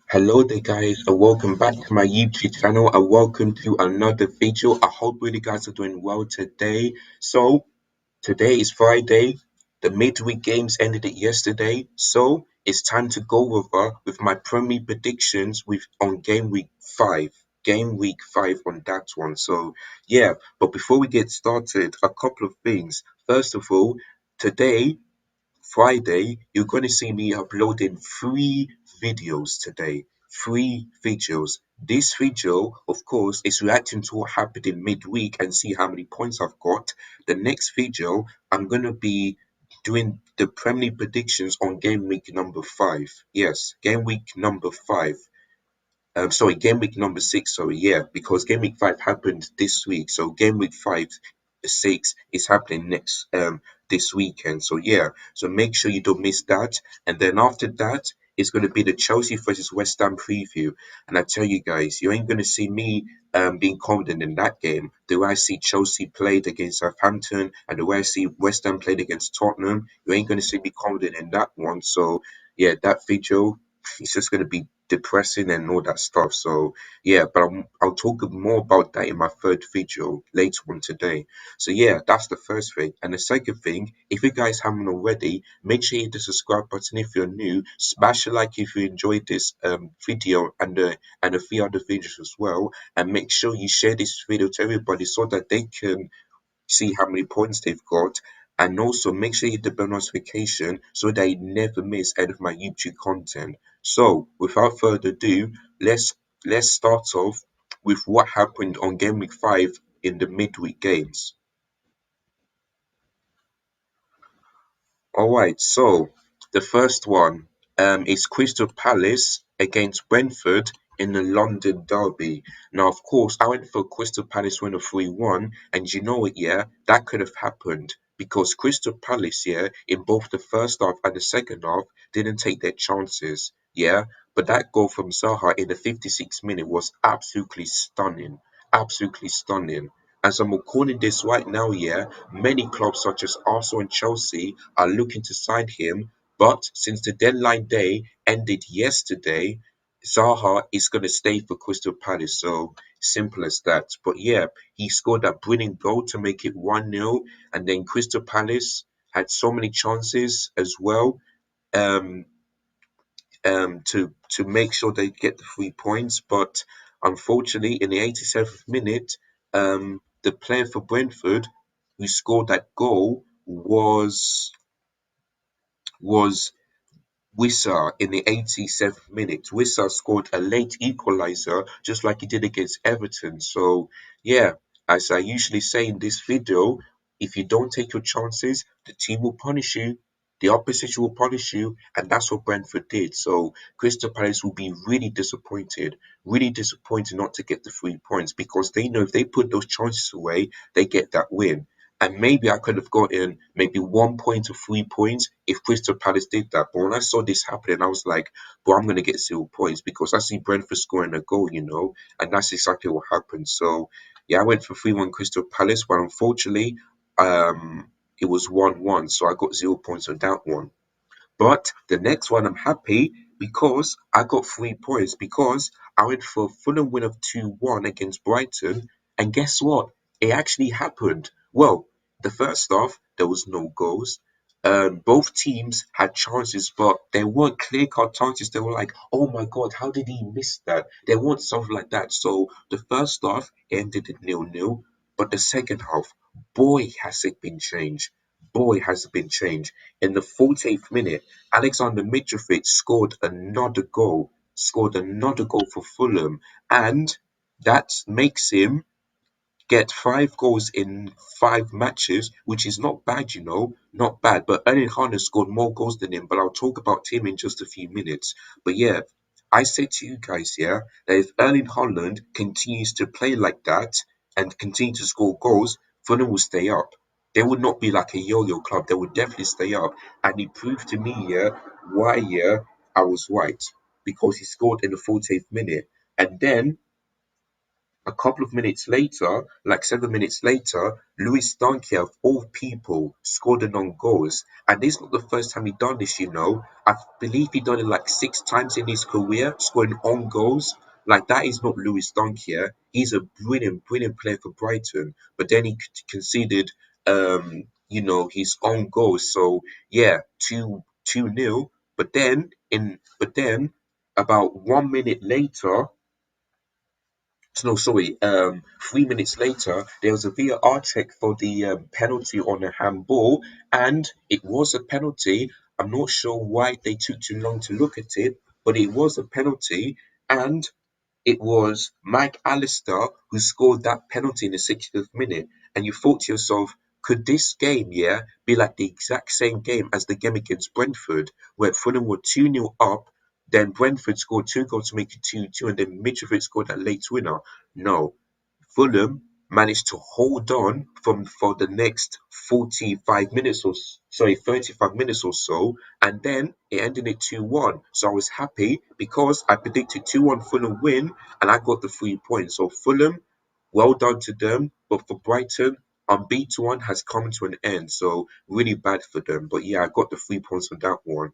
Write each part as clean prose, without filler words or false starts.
Hello there guys and welcome back to my YouTube channel and welcome to another video. I hope you guys are doing well today. So today is Friday. The midweek games ended it yesterday. So it's time to go over with my Premier predictions on game week 5. Game week 5 on that one. So yeah, but before we get started, a couple of things. First of all, today Friday, you're going to see me uploading 3 videos today. 3 videos. This video, of course, is reacting to what happened in midweek and see how many points I've got. The next video, I'm going to be doing the Premier League predictions on game week number 5. Yes, game week number 5. Sorry, game week number 6. Sorry, yeah, because game week 5 happened this week. So game week 5, 6 is happening next this weekend. So yeah, so make sure you don't miss that. And then after that, it's going to be the Chelsea versus West Ham preview. And I tell you guys, you ain't going to see me being confident in that game. The way I see Chelsea played against Southampton and the way I see West Ham played against Tottenham, you ain't going to see me confident in that one. So yeah, that video, it's just going to be depressing and all that stuff. So yeah, but I'll talk more about that in my third video later on today. So yeah, that's the first thing. And the second thing, if you guys haven't already, make sure you hit the subscribe button if you're new. Smash a like if you enjoyed this video and a few other videos as well. And make sure you share this video to everybody so that they can see how many points they've got, and also make sure you hit the bell notification so that you never miss any of my YouTube content. So without further ado, let's start off with what happened on game week 5 in the midweek games. All right, so the first one is Crystal Palace against Brentford in the London derby. Now, of course, I went for Crystal Palace win of 3-1, and you know what, yeah, that could have happened because Crystal Palace, yeah, in both the first half and the second half, didn't take their chances, yeah. But that goal from Zaha in the 56th minute was absolutely stunning, absolutely stunning. As I'm recording this right now, yeah, many clubs such as Arsenal and Chelsea are looking to sign him, but since the deadline day ended yesterday, Zaha is going to stay for Crystal Palace. So simple as that. But yeah, he scored that brilliant goal to make it 1-0, and then Crystal Palace had so many chances as well. Um, to make sure they get the 3 points. But unfortunately, in the 87th minute, the player for Brentford who scored that goal was Wissa in the 87th minute. Wissa scored a late equalizer just like he did against Everton. So yeah, as I usually say in this video, if you don't take your chances, the team will punish you. The opposition will punish you, and that's what Brentford did. So Crystal Palace will be really disappointed not to get the 3 points because they know if they put those chances away, they get that win. And maybe I could have gotten maybe 1 point or 3 points if Crystal Palace did that. But when I saw this happening, I was like, well, I'm going to get 0 points because I see Brentford scoring a goal, and that's exactly what happened. So, yeah, I went for 3-1 Crystal Palace, but unfortunately, it was 1-1. So I got 0 points on that one. But the next one, I'm happy because I got 3 points because I went for a Fulham win of 2-1 against Brighton. And guess what? It actually happened. Well, the first half, there was no goals. Both teams had chances, but they weren't clear-cut chances. They were like, oh my God, how did he miss that? They weren't something like that. So the first half ended at 0-0. But the second half, boy, has it been changed. Boy, has it been changed. In the 48th minute, Alexander Mitrovic scored another goal for Fulham, and that makes him get 5 goals in 5 matches, which is not bad, not bad. But Erling Haaland scored more goals than him, but I'll talk about him in just a few minutes. But yeah, I say to you guys, yeah, that if Erling Haaland continues to play like that and continue to score goals, Fulham will stay up. They would not be like a yo-yo club. They would definitely stay up. And he proved to me, yeah, why, yeah, I was right. Because he scored in the 48th minute. And then A couple of minutes later, like 7 minutes later, Luis Donkey, of all people, scored an own goals. And this is not the first time he done this, you know. I believe he done it like 6 times in his career, scoring own goals. Like that is not Luis Donkey. He's a brilliant, brilliant player for Brighton. But then he conceded, his own goals. So yeah, two nil. But then about 1 minute later, no, sorry, 3 minutes later, there was a VAR check for the penalty on a handball, and it was a penalty. I'm not sure why they took too long to look at it, but it was a penalty, and it was Mike Allister who scored that penalty in the 60th minute. And you thought to yourself, could this game, yeah, be like the exact same game as the game against Brentford, where Fulham were 2-0 up, then Brentford scored 2 goals to make it 2-2, and then Mitrovic scored that late winner? No. Fulham managed to hold on for the next 35 minutes or so, and then it ended at 2-1. So I was happy because I predicted 2-1 Fulham win, and I got the 3 points. So Fulham, well done to them, but for Brighton, unbeaten one has come to an end. So really bad for them. But yeah, I got the 3 points on that one.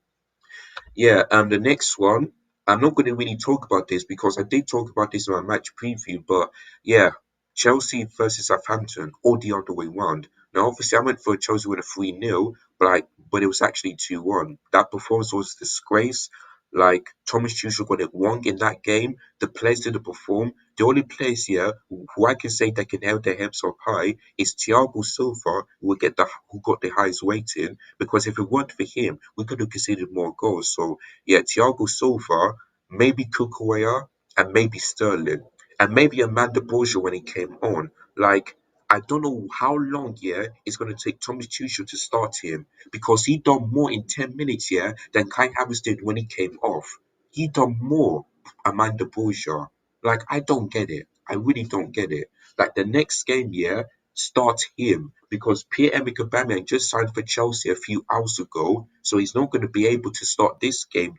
Yeah, the next one, I'm not going to really talk about this because I did talk about this in my match preview, but yeah, Chelsea versus Southampton, or the other way round. Now, obviously, I went for Chelsea with a 3-0, but it was actually 2-1. That performance was a disgrace. Like, Thomas Tuchel got it wrong in that game. The players didn't perform. The only players here who I can say that can hold their heads up high is Thiago Silva, who got the highest rating, because if it weren't for him, we could have conceded more goals. So yeah, Thiago Silva, maybe Kukurea, and maybe Sterling, and maybe Amanda Borgia when he came on. Like, I don't know how long, yeah, it's going to take Thomas Tuchel to start him, because he done more in 10 minutes, yeah, than Kai Havertz did when he came off. He done more, Amanda Borgia. Like, I don't get it. I really don't get it. Like, the next game, yeah, start him, because Pierre-Emerick Aubameyang just signed for Chelsea a few hours ago, so he's not going to be able to start this game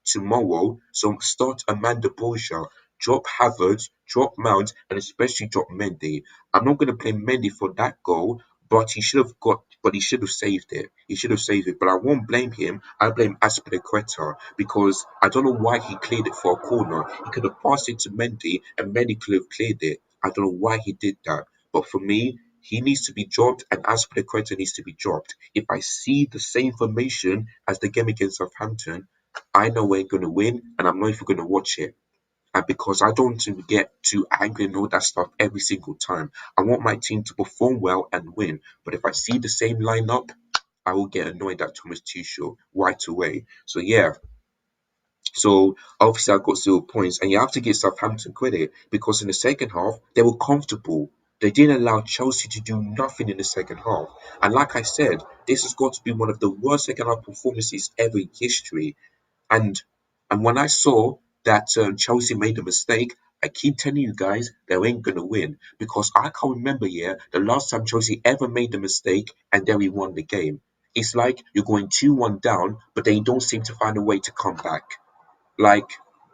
tomorrow. So start Amanda Borja, drop Havertz, drop Mount, and especially drop Mendy. I'm not going to blame Mendy for that goal, but he should have saved it. He should have saved it. But I won't blame him. I blame Azpilicueta, because I don't know why he cleared it for a corner. He could have passed it to Mendy, and Mendy could have cleared it. I don't know why he did that. But for me, he needs to be dropped, and Azpilicueta needs to be dropped. If I see the same formation as the game against Southampton, I know we're going to win, and I'm not even going to watch it. And because I don't want to get too angry and all that stuff every single time. I want my team to perform well and win. But if I see the same lineup, I will get annoyed at Thomas Tuchel right away. So yeah, so obviously I got 0 points, and you have to give Southampton credit, because in the second half they were comfortable. They didn't allow Chelsea to do nothing in the second half. And like I said, this has got to be one of the worst second half performances ever in history. And when I saw that Chelsea made a mistake, I keep telling you guys they ain't gonna win, because I can't remember, yeah, the last time Chelsea ever made a mistake and then we won the game. It's like you're going 2-1 down, but they don't seem to find a way to come back. Like,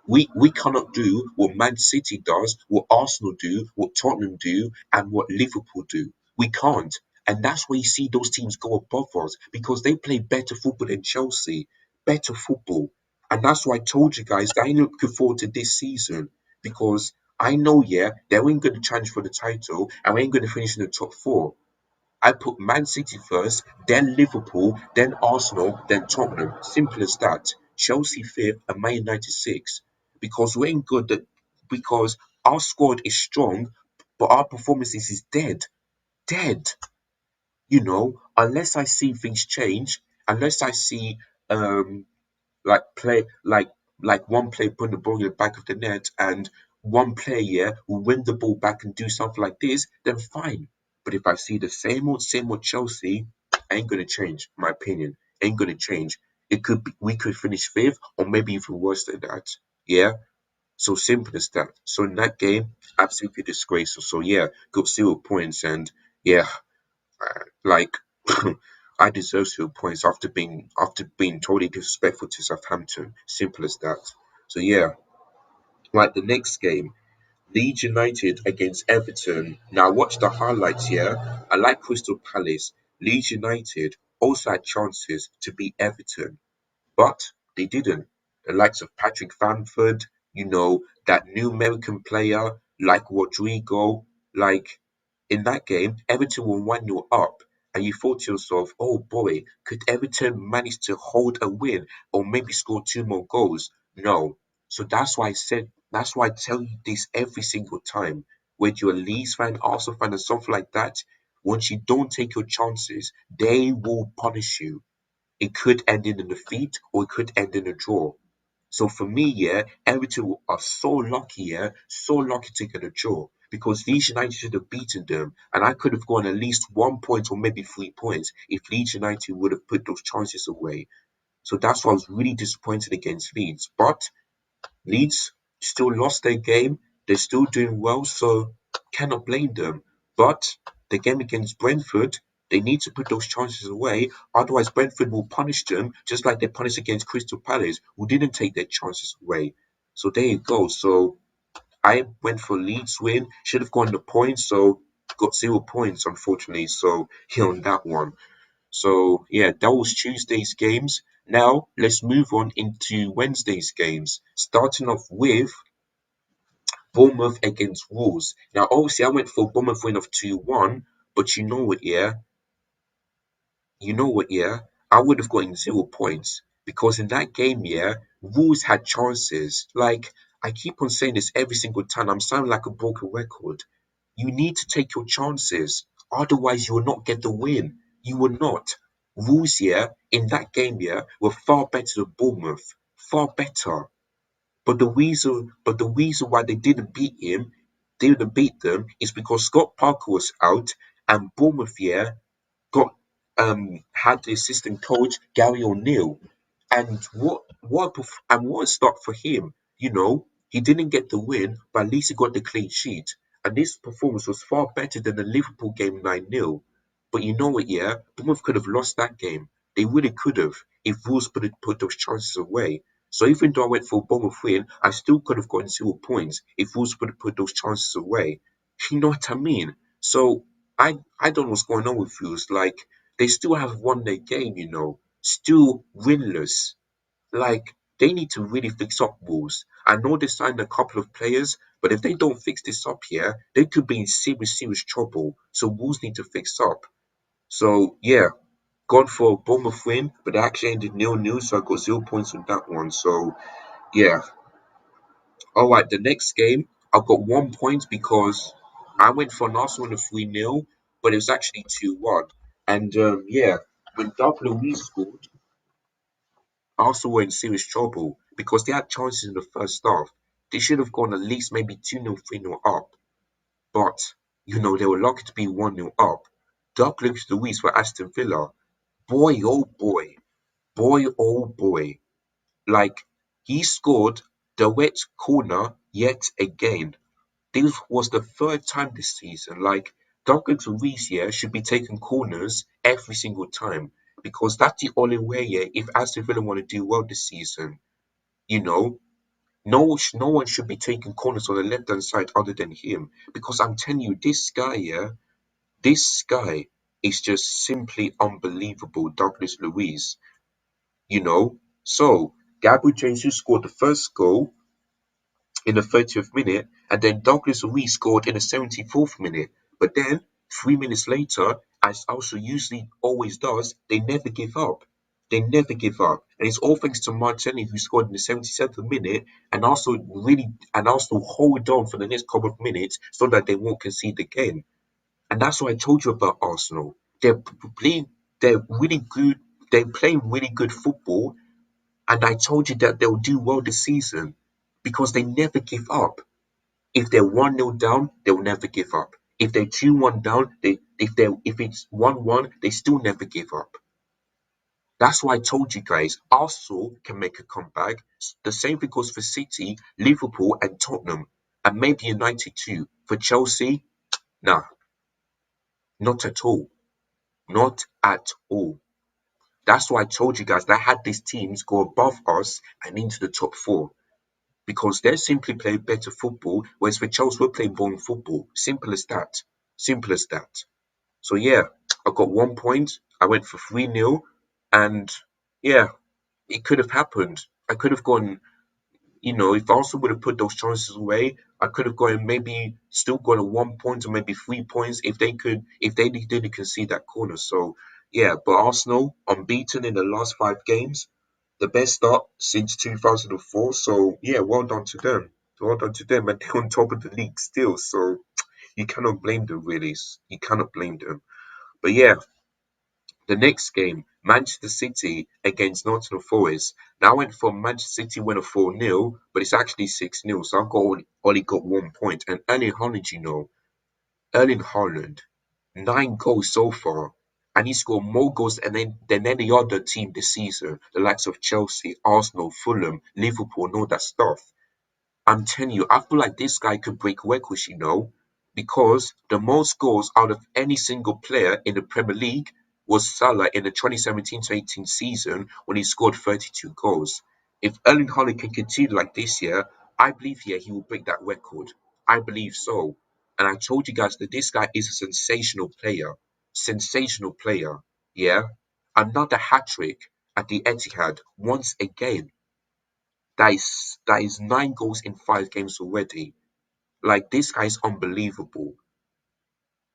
we cannot do what Man City does, what Arsenal do, what Tottenham do, and what Liverpool do. We can't. And that's why you see those teams go above us, because they play better football than Chelsea. Better football. And that's why I told you guys that I ain't looking forward to this season. Because I know, yeah, they ain't going to challenge for the title, and we ain't going to finish in the top four. I put Man City first, then Liverpool, then Arsenal, then Tottenham. Simple as that. Chelsea fifth and Man United sixth. Because we ain't good at, because our squad is strong, but our performances is dead. Dead. Unless I see things change, unless I see um like play like one player put the ball in the back of the net, and one player will win the ball back and do something like this, then fine. But if I see the same old Chelsea, ain't gonna change. My opinion ain't gonna change. We could finish fifth, or maybe even worse than that. Yeah. So simple as that. So in that game, absolutely disgraceful. So yeah, got 0 points, and yeah, like I deserve 0 points after being totally disrespectful to Southampton. Simple as that. So yeah, like the next game. Leeds United against Everton. Now, watch the highlights here. I like Crystal Palace. Leeds United also had chances to beat Everton, but they didn't. The likes of Patrick Bamford, that new American player like Rodrigo, like in that game, Everton were 1-0 up, and you thought to yourself, oh boy, could Everton manage to hold a win or maybe score two more goals? No. So that's why I tell you this every single time. Whether you're a Leeds fan, Arsenal fan, or something like that, once you don't take your chances, they will punish you. It could end in a defeat or it could end in a draw. So for me, yeah, Everton are so lucky, yeah, so lucky to get a draw because Leeds United should have beaten them, and I could have gone at least 1 point or maybe 3 points if Leeds United would have put those chances away. So that's why I was really disappointed against Leeds. But Leeds still lost their game. They're still doing well, so cannot blame them. But the game against Brentford, they need to put those chances away. Otherwise, Brentford will punish them just like they punished against Crystal Palace, who didn't take their chances away. So there you go. So I went for Leeds win. Should have gone the points, so got 0 points, unfortunately. So here on that one. So yeah, that was Tuesday's games. Now let's move on into Wednesday's games. Starting off with Bournemouth against Wolves. Now obviously I went for Bournemouth win of 2-1, but you know what, I would have gotten 0 points because in that game, yeah, Wolves had chances. Like I keep on saying this every single time. I'm sounding like a broken record. You need to take your chances. Otherwise, you will not get the win. You will not. Wolves, yeah, in that game, yeah, were far better than Bournemouth. Far better. But the reason why they didn't beat them, is because Scott Parker was out and Bournemouth, yeah, got had the assistant coach Gary O'Neill, and what a start for him. He didn't get the win, but at least he got the clean sheet. And this performance was far better than the Liverpool game 9-0. But you know what, yeah, Bournemouth could have lost that game. They really could have if Wolves put those chances away. So even though I went for a Bournemouth win, I still could have gotten 0 points if Wolves put those chances away. You know what I mean? So I don't know what's going on with Wolves. Like they still have won their game, still winless. Like they need to really fix up Wolves. I know they signed a couple of players, but if they don't fix this up here, they could be in serious, serious trouble. So Wolves need to fix up. So yeah, gone for a Bournemouth win, but it actually ended 0-0, so I got 0 points on that one. So yeah. Alright, the next game I got 1 point because I went for an Arsenal in a 3-0, but it was actually 2-1. And yeah, when Dark Luiz scored, Arsenal were in serious trouble because they had chances in the first half. They should have gone at least maybe 2-0, 3-0 up. But, they were lucky to be 1-0 up. Douglas Luiz for Aston Villa. Boy, oh boy. Boy, oh boy. Like, he scored the wet corner yet again. This was the third time this season. Like, Douglas Luiz here should be taking corners every single time because that's the only way here if Aston Villa want to do well this season. You know, no one should be taking corners on the left hand side other than him because I'm telling you, this guy is just simply unbelievable. Douglas Luiz, you know. So Gabriel Jesus scored the first goal in the 30th minute, and then Douglas Luiz scored in the 74th minute. But then, 3 minutes later, as also usually always does, they never give up. They never give up. And it's all thanks to Martinelli, who scored in the 77th minute and also hold on for the next couple of minutes so that they won't concede again. And that's what I told you about Arsenal. They're really good, they're playing really good football, and I told you that they'll do well this season because they never give up. If they're 1-0 down, they'll never give up. If they're 2-1 down, if it's 1-1, they still never give up. That's why I told you guys, Arsenal can make a comeback. The same thing goes for City, Liverpool, and Tottenham, and maybe United too. For Chelsea, nah, not at all. Not at all. That's why I told you guys that I had these teams go above us and into the top four. because they simply play better football, whereas for Chelsea, we're playing boring football. Simple as that. Simple as that. So yeah, I got 1 point. I went for 3-0, and yeah, it could have happened. I could have gone, if Arsenal would have put those chances away, I could have gone maybe still got a 1 point or maybe 3 points if they didn't concede that corner. So yeah, but Arsenal unbeaten in the last 5 games, the best start since 2004. So yeah, well done to them. Well done to them, and they're on top of the league still. So you cannot blame them, really. You cannot blame them. But yeah, the next game, Manchester City against Nottingham Forest. Now I went for Manchester City win a 4-0, but it's actually 6-0, so I've only got 1 point. And Erling Haaland, Erling Haaland, 9 goals so far, and he scored more goals than any other team this season, the likes of Chelsea, Arsenal, Fulham, Liverpool, and all that stuff. I'm telling you, I feel like this guy could break records, because the most goals out of any single player in the Premier League was Salah in the 2017-18 season when he scored 32 goals. If Erling Haaland can continue like this year, I believe he will break that record. I believe so. And I told you guys that this guy is a sensational player. Sensational player. Yeah. Another hat trick at the Etihad once again. That is 9 goals in 5 games already. Like, this guy is unbelievable.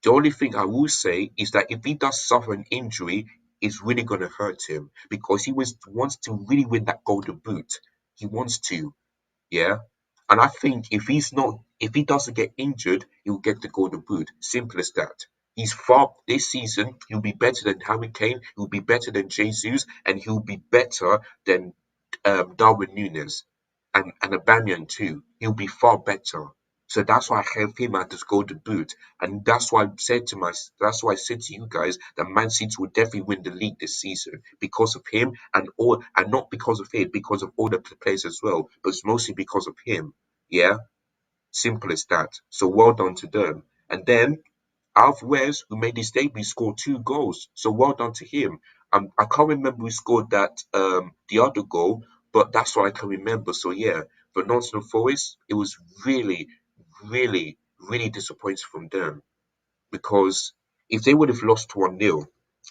The only thing I will say is that if he does suffer an injury, it's really gonna hurt him because wants to really win that golden boot. He wants to, yeah. And I think if he doesn't get injured, he'll get the golden boot. Simple as that. He's far this season. He'll be better than Harry Kane. He'll be better than Jesus, and he'll be better than Darwin Núñez and Aubameyang too. He'll be far better. So that's why I have him at this golden boot, and that's why I said to you guys that Man City will definitely win the league this season because of him and not because of it, because of all the players as well, but it's mostly because of him. Yeah, simple as that. So well done to them. And then Alf Wes, who made his debut, scored 2 goals. So well done to him. I can't remember who scored that the other goal, but that's what I can remember. So yeah, for Nottingham Forest, it was really, really, really disappointing from them because if they would have lost 1-0,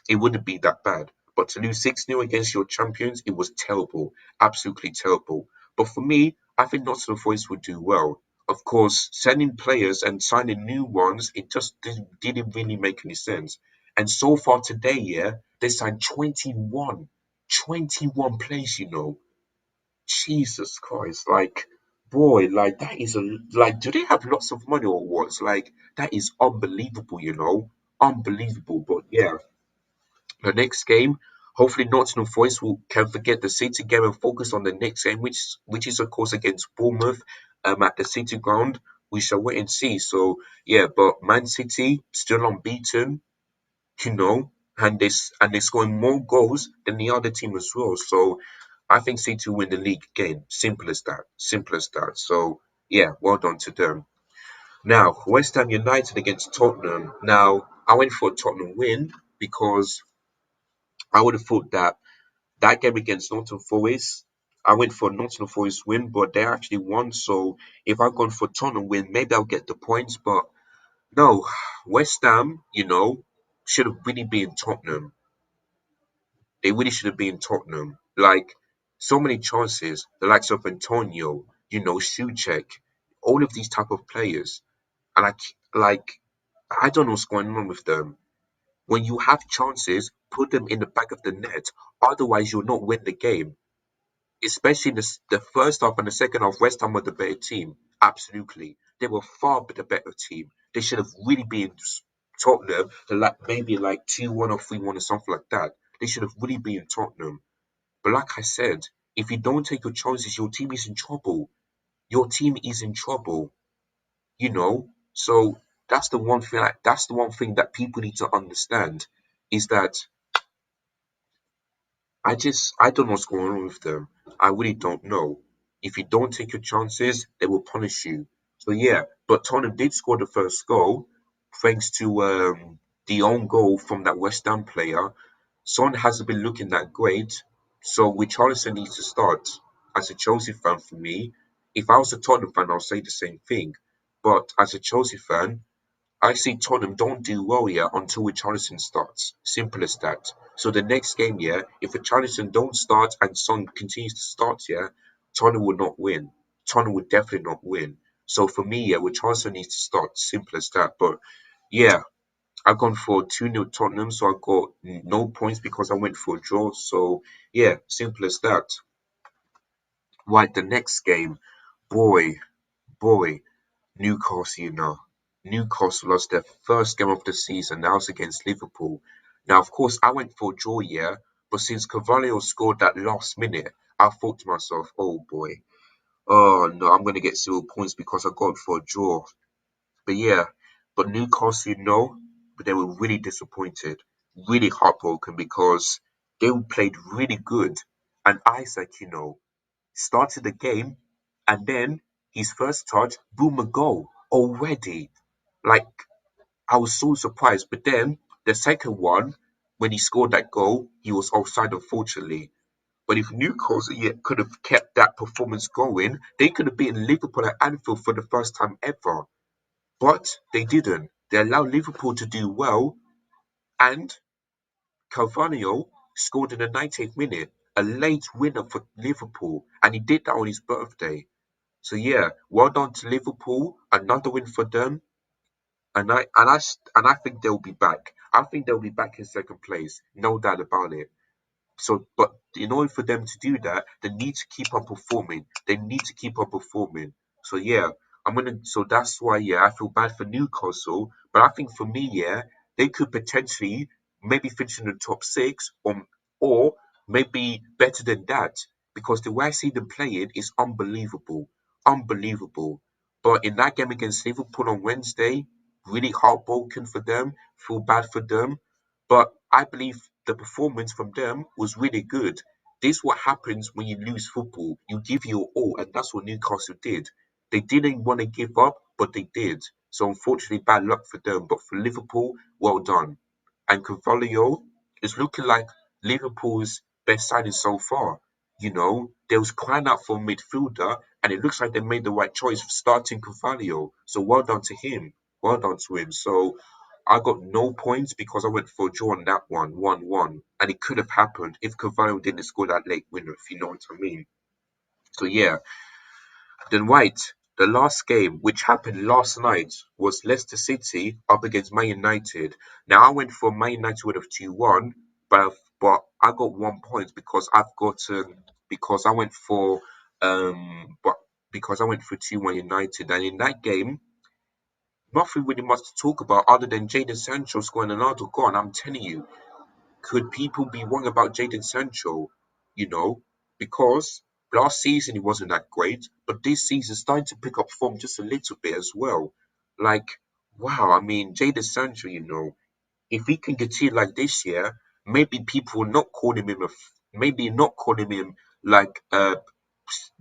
it wouldn't be that bad. But to lose 6-0 against your champions, it was terrible, absolutely terrible. But for me, I think Nottingham Forest would do well. Of course, sending players and signing new ones, it just didn't really make any sense. And so far today, yeah, they signed 21 players. Jesus Christ, like, boy, like that is do they have lots of money or what? Like, that is unbelievable. Unbelievable. But yeah, the next game, hopefully Nottingham Forest can forget the City game and focus on the next game, which is of course against Bournemouth at the City ground. We shall wait and see. So yeah, but Man City still unbeaten, and they're scoring more goals than the other team as well. So I think City will win the league again. Simple as that. Simple as that. So yeah, well done to them. Now, West Ham United against Tottenham. Now, I went for a Tottenham win because I would have thought that game against Nottingham Forest, I went for a Nottingham Forest win, but they actually won. So if I'd gone for Tottenham win, maybe I'll get the points. But no, West Ham, should have really been Tottenham. They really should have been Tottenham. Like, so many chances, the likes of Antonio, Souček, all of these type of players. And I don't know what's going on with them. When you have chances, put them in the back of the net. Otherwise, you'll not win the game. Especially the first half and the second half, West Ham were the better team. Absolutely. They were far the better team. They should have really been Tottenham, maybe like 2-1 or 3-1 or something like that. They should have really been Tottenham. But like I said, if you don't take your chances, your team is in trouble. Your team is in trouble, So that's the one thing that people need to understand is that I don't know what's going on with them. I really don't know. If you don't take your chances, they will punish you. So yeah, but Tottenham did score the first goal thanks to the own goal from that West Ham player. Son hasn't been looking that great, so Richarlison needs to start as a Chelsea fan for me. If I was a Tottenham fan, I'll say the same thing. But as a Chelsea fan, I see Tottenham don't do well here until Richarlison starts. Simple as that. So the next game, yeah, if Richarlison don't start and Son continues to start here, Tottenham will not win. Tottenham will definitely not win. So for me, yeah, Richarlison needs to start. Simple as that. But yeah, I've gone for 2-0 Tottenham, so I got no points because I went for a draw. So yeah, simple as that. Right, the next game, boy, boy, Newcastle, Newcastle lost their first game of the season. That was against Liverpool. Now, of course, I went for a draw, yeah, but since Carvalho scored that last minute, I thought to myself, oh boy, oh no, I'm going to get 0 points because I got for a draw. But yeah, but Newcastle, but they were really disappointed, really heartbroken because they played really good. And Isaac, started the game, and then his first touch, boom, a goal already. Like, I was so surprised. But then the second one, when he scored that goal, he was offside, unfortunately. But if Newcastle could have kept that performance going, they could have beaten Liverpool at Anfield for the first time ever. But they didn't. They allowed Liverpool to do well, and Carvalho scored in the 90th minute, a late winner for Liverpool, and he did that on his birthday. So yeah, well done to Liverpool. Another win for them, and I think they'll be back. I think they'll be back in second place, no doubt about it. So, but in order for them to do that, they need to keep on performing. They need to keep on performing. So yeah, So that's why I feel bad for Newcastle. But I think for me, they could potentially maybe finish in the top six, or maybe better than that, because the way I see them playing is unbelievable, unbelievable. But in that game against Liverpool on Wednesday, really heartbroken for them. Feel bad for them. But I believe the performance from them was really good. This is what happens when you lose football. You give your all, and that's what Newcastle did. They didn't want to give up, but they did. So unfortunately, bad luck for them. But for Liverpool, well done. And Carvalho is looking like Liverpool's best signing so far. They was crying out for a midfielder, and it looks like they made the right choice for starting Carvalho. So well done to him. Well done to him. So I got no points because I went for a draw on that one, 1-1. And it could have happened if Carvalho didn't score that late winner, if you know what I mean. So yeah, then right, the last game, which happened last night, was Leicester City up against Man United. Now I went for Man United with a 2-1, but I got 1 point because I went for but because I went for 2-1 United, and in that game, nothing really much to talk about other than Jadon Sancho scoring another goal. And I'm telling you, could people be wrong about Jadon Sancho? You know, because last season he wasn't that great, but this season starting to pick up form just a little bit as well. Like, wow, I mean, Jadon Sancho, if he can continue like this year, maybe people will not call him maybe not calling him like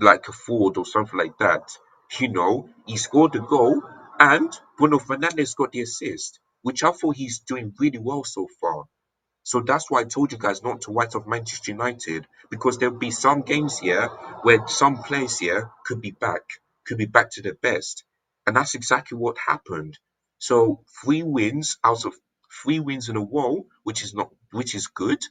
like a fraud or something like that. He scored the goal and Bruno Fernandes got the assist, which I thought he's doing really well so far. So that's why I told you guys not to write off Manchester United, because there'll be some games here where some players here could be back to their best. And that's exactly what happened. So 3 wins out of 3 wins in a row, which is good.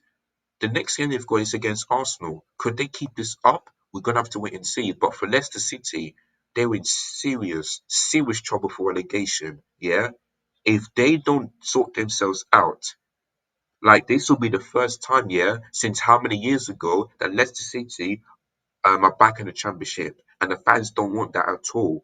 The next game they've got is against Arsenal. Could they keep this up? We're gonna have to wait and see. But for Leicester City, they're in serious, serious trouble for relegation. Yeah. If they don't sort themselves out, like this will be the first time, since how many years ago that Leicester City are back in the championship, and the fans don't want that at all.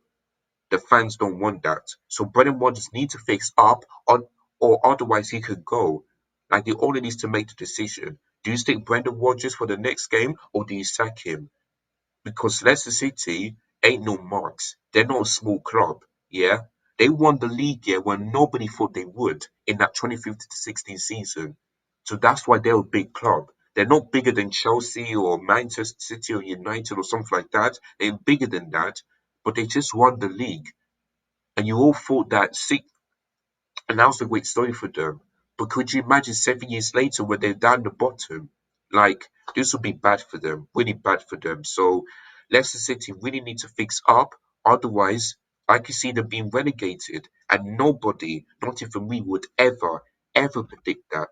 The fans don't want that. So Brendan Rodgers needs to fix up on, or otherwise he could go. Like, he only needs to make the decision. Do you stick Brendan Rodgers for the next game, or do you sack him? Because Leicester City ain't no marks. They're not a small club. Yeah, they won the league when nobody thought they would in that 2015 to 16 season. So that's why they're a big club. They're not bigger than Chelsea or Manchester City or United or something like that. They're bigger than that, but they just won the league. And you all thought that and that was a great story for them. But could you imagine 7 years later when they're down the bottom? Like, this would be bad for them, really bad for them. So Leicester City really need to fix up. Otherwise, I can see them being relegated, and nobody, not even we, would ever predict that.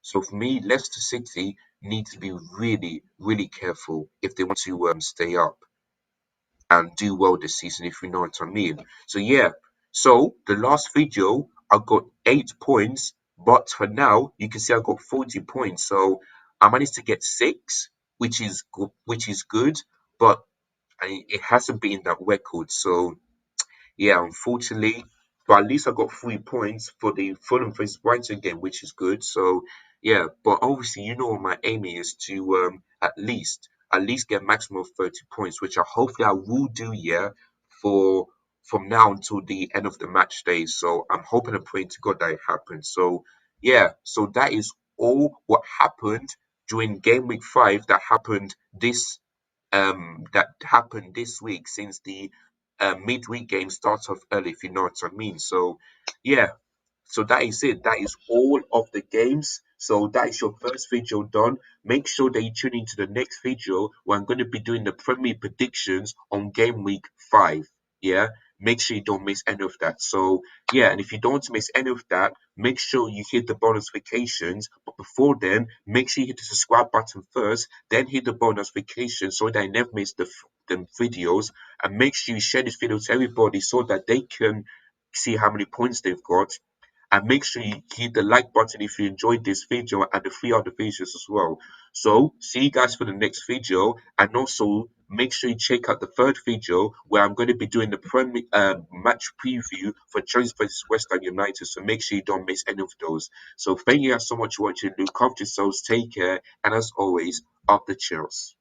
So for me, Leicester City need to be really, really careful if they want to stay up and do well this season, if you know what I mean. So yeah, so the last video I got 8 points, but for now you can see I got 40 points. So I managed to get six, which is good, but it hasn't been that record. So yeah, unfortunately, but at least I got 3 points for the Fulham vs Brighton game, which is good. So yeah, but obviously you know what my aim is to at least get maximum of 30 points, which hopefully I will do, yeah, for from now until the end of the match day. So I'm hoping and praying to God that it happens. So yeah, so that is all what happened during game week 5 that happened this week, since the midweek game starts off early, if you know what I mean. So, yeah, so that is it. That is all of the games. So that is your first video done. Make sure that you tune into the next video where I'm going to be doing the Premier predictions on game week 5. Yeah, make sure you don't miss any of that. So yeah, and if you don't miss any of that, make sure you hit the bell notifications. But before then, make sure you hit the subscribe button first, then hit the bell notification so that you never miss the videos. And make sure you share this video to everybody so that they can see how many points they've got, and make sure you hit the like button if you enjoyed this video and the 3 other videos as well. So see you guys for the next video, and also make sure you check out the third video where I'm going to be doing the Premier match preview for Chelsea vs West Ham United. So make sure you don't miss any of those. So thank you guys so much for watching. Look after yourselves, take care, and as always, up the Chelsea.